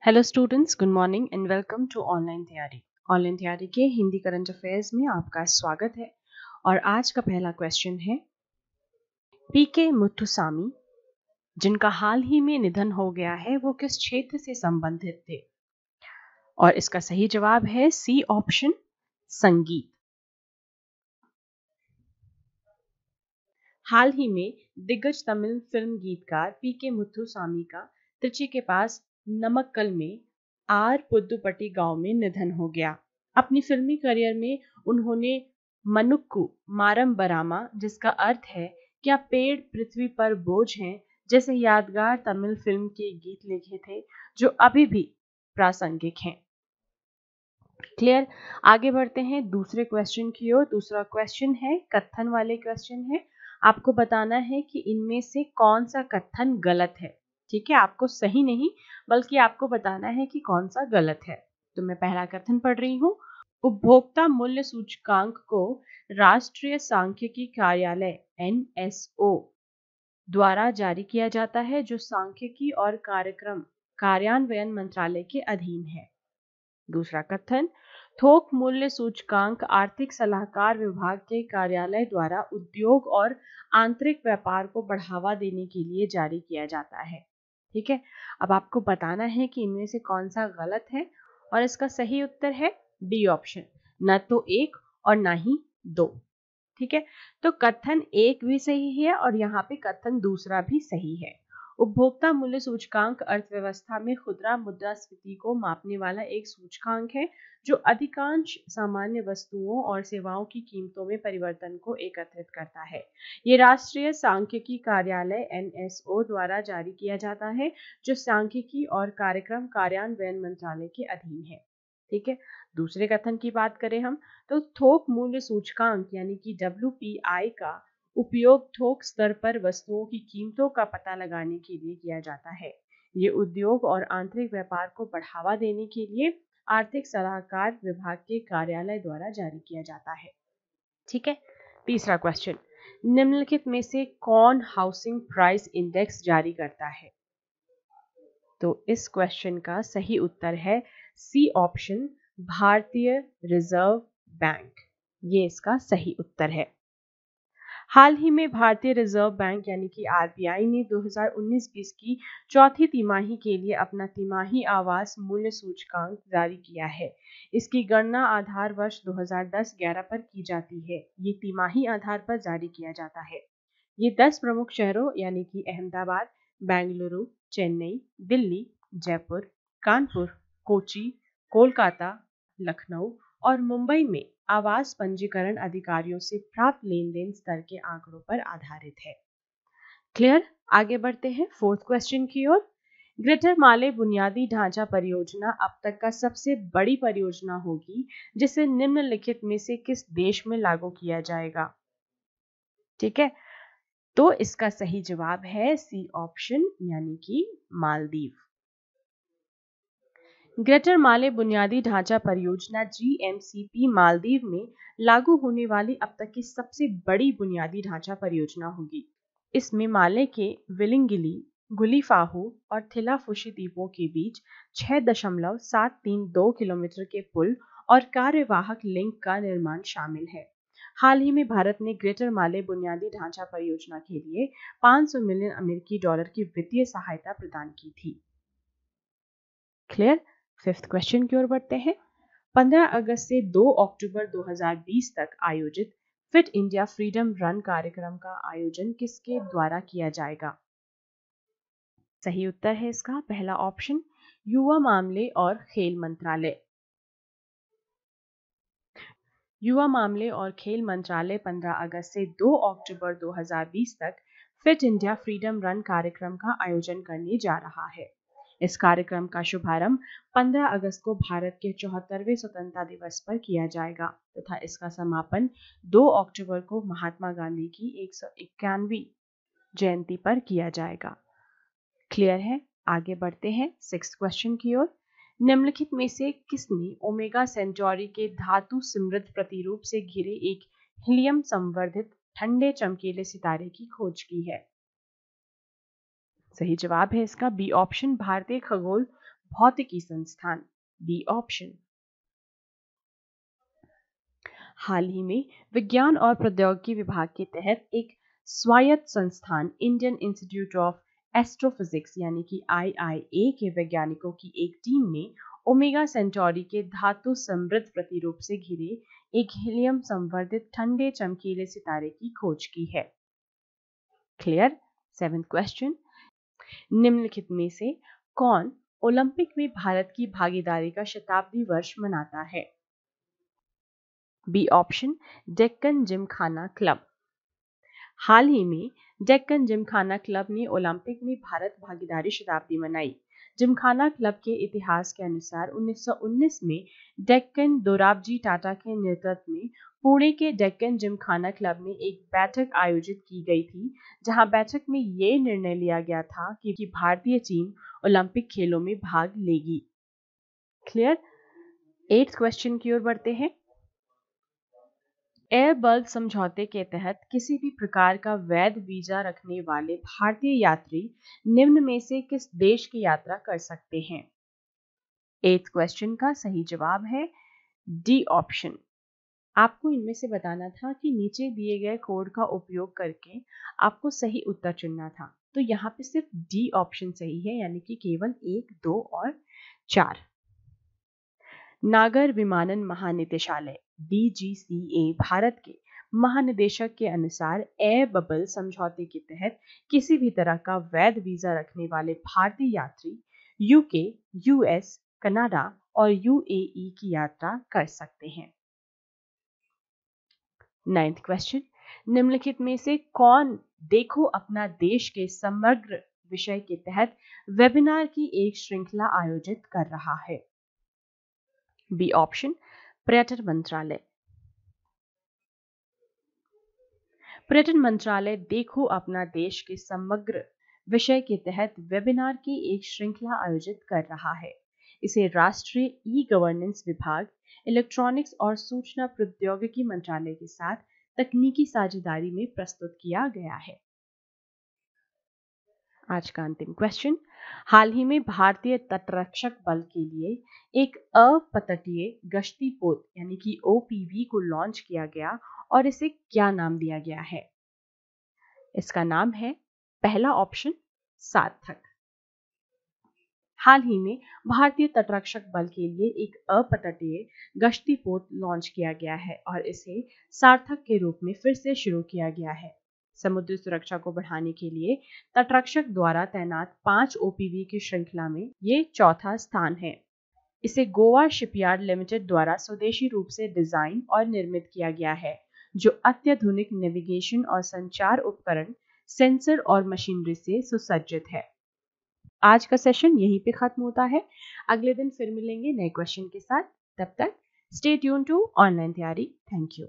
Hello students, good morning and welcome to online Tyari. Online Tyari के Hindi current affairs में आपका स्वागत है। और आज का पहला क्वेश्चन है, पीके मुथुसामी जिनका हाल ही में निधन हो गया है, वो किस क्षेत्र से संबंधित थे? और इसका सही जवाब है सी ऑप्शन, संगीत। हाल ही में दिग्गज तमिल फिल्म गीतकार पीके मुथुसामी का त्रिची के पास नमक्कल में आर पुदुपट्टी गांव में निधन हो गया। अपनी फिल्मी करियर में उन्होंने मनुक्कू मारम बरामा, जिसका अर्थ है क्या पेड़ पृथ्वी पर बोझ हैं, जैसे यादगार तमिल फिल्म के गीत लिखे थे जो अभी भी प्रासंगिक हैं। क्लियर। आगे बढ़ते हैं दूसरे क्वेश्चन की ओर। दूसरा क्वेश्चन है, कथन वाले क्वेश्चन है। आपको बताना है कि इनमें से कौन सा कथन गलत है। ठीक है, आपको सही नहीं बल्कि आपको बताना है कि कौन सा गलत है। तो मैं पहला कथन पढ़ रही हूँ। उपभोक्ता मूल्य सूचकांक को राष्ट्रीय सांख्यिकी कार्यालय NSO द्वारा जारी किया जाता है, जो सांख्यिकी और कार्यक्रम कार्यान्वयन मंत्रालय के अधीन है। दूसरा कथन, थोक मूल्य सूचकांक आर्थिक सलाहकार विभाग के कार्यालय द्वारा उद्योग और आंतरिक व्यापार को बढ़ावा देने के लिए जारी किया जाता है। ठीक है, अब आपको बताना है कि इनमें से कौन सा गलत है, और इसका सही उत्तर है डी ऑप्शन, न तो एक और ना ही दो। ठीक है, तो कथन एक भी सही है और यहाँ पे कथन दूसरा भी सही है। उपभोक्ता मूल्य सूचकांक अर्थव्यवस्था में खुदरा मुद्रास्फीति को मापने वाला एक सूचकांक है जो अधिकांश सामान्य वस्तुओं और सेवाओं की कीमतों में परिवर्तन को एकत्रित करता है। ये राष्ट्रीय सांख्यिकी कार्यालय NSO द्वारा जारी किया जाता है, जो सांख्यिकी और कार्यक्रम कार्यान्वयन मंत्रालय के अधीन है। ठीक है, दूसरे कथन की बात करें हम, तो थोक मूल्य सूचकांक यानी कि WPI का उपयोग थोक स्तर पर वस्तुओं की कीमतों का पता लगाने के लिए किया जाता है। ये उद्योग और आंतरिक व्यापार को बढ़ावा देने के लिए आर्थिक सलाहकार विभाग के कार्यालय द्वारा जारी किया जाता है। ठीक है, तीसरा क्वेश्चन, निम्नलिखित में से कौन हाउसिंग प्राइस इंडेक्स जारी करता है? तो इस क्वेश्चन का सही उत्तर है सी ऑप्शन, भारतीय रिजर्व बैंक। ये इसका सही उत्तर है। हाल ही में भारतीय रिजर्व बैंक यानी कि RBI ने 2019-20 की चौथी तिमाही के लिए अपना तिमाही आवास मूल्य सूचकांक जारी किया है। इसकी गणना आधार वर्ष 2010-11 पर की जाती है। ये तिमाही आधार पर जारी किया जाता है। ये 10 प्रमुख शहरों यानी कि अहमदाबाद, बेंगलुरु, चेन्नई, दिल्ली, जयपुर, कानपुर, कोची, कोलकाता, लखनऊ और मुंबई में आवास पंजीकरण अधिकारियों से प्राप्त लेन देन स्तर के आंकड़ों पर आधारित है। क्लियर। आगे बढ़ते हैं फोर्थ क्वेश्चन की ओर। ग्रेटर माले बुनियादी ढांचा परियोजना अब तक का सबसे बड़ी परियोजना होगी, जिसे निम्नलिखित में से किस देश में लागू किया जाएगा? ठीक है, तो इसका सही जवाब है सी ऑप्शन यानी कि मालदीव। ग्रेटर माले बुनियादी ढांचा परियोजना GMCP मालदीव में लागू होने वाली अब तक की सबसे बड़ी बुनियादी ढांचा परियोजना होगी। इसमें माले के विलिंगिली, गुलीफाहू और थिलाफुशी द्वीपों के बीच 6.732 किलोमीटर के पुल और कार्यवाहक लिंक का निर्माण शामिल है। हाल ही में भारत ने ग्रेटर माले बुनियादी ढांचा परियोजना के लिए 500 मिलियन अमेरिकी डॉलर की वित्तीय सहायता प्रदान की थी। क्लियर। फिफ्थ क्वेश्चन की ओर बढ़ते हैं। 15 अगस्त से 2 अक्टूबर 2020 तक आयोजित फिट इंडिया फ्रीडम रन कार्यक्रम का आयोजन किसके द्वारा किया जाएगा? सही उत्तर है इसका पहला ऑप्शन, युवा मामले और खेल मंत्रालय। युवा मामले और खेल मंत्रालय 15 अगस्त से 2 अक्टूबर 2020 तक फिट इंडिया फ्रीडम रन कार्यक्रम का आयोजन करने जा रहा है। इस कार्यक्रम का शुभारंभ 15 अगस्त को भारत के 74वें स्वतंत्रता दिवस पर किया जाएगा तथा इसका समापन 2 अक्टूबर को महात्मा गांधी की 191वीं जयंती पर किया जाएगा। क्लियर है। आगे बढ़ते हैं सिक्स्थ क्वेश्चन की ओर। निम्नलिखित में से किसने ओमेगा सेंटोरी के धातु समृद्ध प्रतिरूप से घिरे एक हीलियम संवर्धित ठंडे चमकीले सितारे की खोज की है? सही जवाब है इसका बी ऑप्शन, भारतीय खगोल भौतिकी संस्थान, बी ऑप्शन। हाल ही में विज्ञान और प्रौद्योगिकी विभाग के तहत एक स्वायत्त संस्थान इंडियन इंस्टीट्यूट ऑफ एस्ट्रोफिजिक्स यानी कि IIA के वैज्ञानिकों की एक टीम ने ओमेगा सेंटोरी के धातु समृद्ध प्रतिरूप से घिरे एक हीलियम संवर्धित ठंडे चमकीले सितारे की खोज की है। क्लियर। 7th क्वेश्चन, निम्नलिखित में से कौन ओलंपिक में भारत की भागीदारी का शताब्दी वर्ष मनाता है? B option, Deccan Gymkhana club. हाल ही में डेक्कन जिमखाना क्लब ने ओलंपिक में भारत भागीदारी शताब्दी मनाई। जिमखाना क्लब के इतिहास के अनुसार 1919 में डेक्कन दोराबजी टाटा के नेतृत्व में पुणे के डेक्कन जिमखाना क्लब में एक बैठक आयोजित की गई थी, जहां बैठक में ये निर्णय लिया गया था कि भारतीय टीम ओलंपिक खेलों में भाग लेगी। क्लियर। 8th क्वेश्चन की ओर बढ़ते हैं। एयर बल्क समझौते के तहत किसी भी प्रकार का वैध वीजा रखने वाले भारतीय यात्री निम्न में से किस देश की यात्रा कर सकते हैं? 8th क्वेश्चन का सही जवाब है डी ऑप्शन। आपको इनमें से बताना था कि नीचे दिए गए कोड का उपयोग करके आपको सही उत्तर चुनना था, तो यहाँ पे सिर्फ डी ऑप्शन सही है, यानी कि केवल 1, 2 और 4। नागर विमानन महानिदेशालय DGCA भारत के महानिदेशक के अनुसार एयर बबल समझौते के तहत किसी भी तरह का वैध वीजा रखने वाले भारतीय यात्री UK, US, कनाडा और UAE की यात्रा कर सकते हैं। 9th क्वेश्चन, निम्नलिखित में से कौन देखो अपना देश के समग्र विषय के तहत वेबिनार की एक श्रृंखला आयोजित कर रहा है? बी ऑप्शन, पर्यटन मंत्रालय। पर्यटन मंत्रालय देखो अपना देश के समग्र विषय के तहत वेबिनार की एक श्रृंखला आयोजित कर रहा है। इसे राष्ट्रीय ई गवर्नेंस विभाग, इलेक्ट्रॉनिक्स और सूचना प्रौद्योगिकी मंत्रालय के साथ तकनीकी साझेदारी में प्रस्तुत किया गया है। आज का अंतिम क्वेश्चन, हाल ही में भारतीय तटरक्षक बल के लिए एक अपतटीय गश्ती पोत यानी कि OPV को लॉन्च किया गया और इसे क्या नाम दिया गया है? इसका नाम है पहला ऑप्शन सार्थक। हाल ही में भारतीय तटरक्षक बल के लिए एक अपतटीय गश्ती पोत लॉन्च किया गया है और इसे सार्थक के रूप में फिर से शुरू किया गया है। समुद्री सुरक्षा को बढ़ाने के लिए तटरक्षक द्वारा तैनात 5 OPV की श्रृंखला में ये चौथा स्थान है। इसे गोवा शिपयार्ड लिमिटेड द्वारा स्वदेशी रूप से डिजाइन और निर्मित किया गया है, जो अत्याधुनिक नेविगेशन और संचार उपकरण, सेंसर और मशीनरी से सुसज्जित है। आज का सेशन यहीं पे खत्म होता है। अगले दिन फिर मिलेंगे नए क्वेश्चन के साथ। तब तक स्टे ट्यून टू ऑनलाइन तैयारी। Thank you.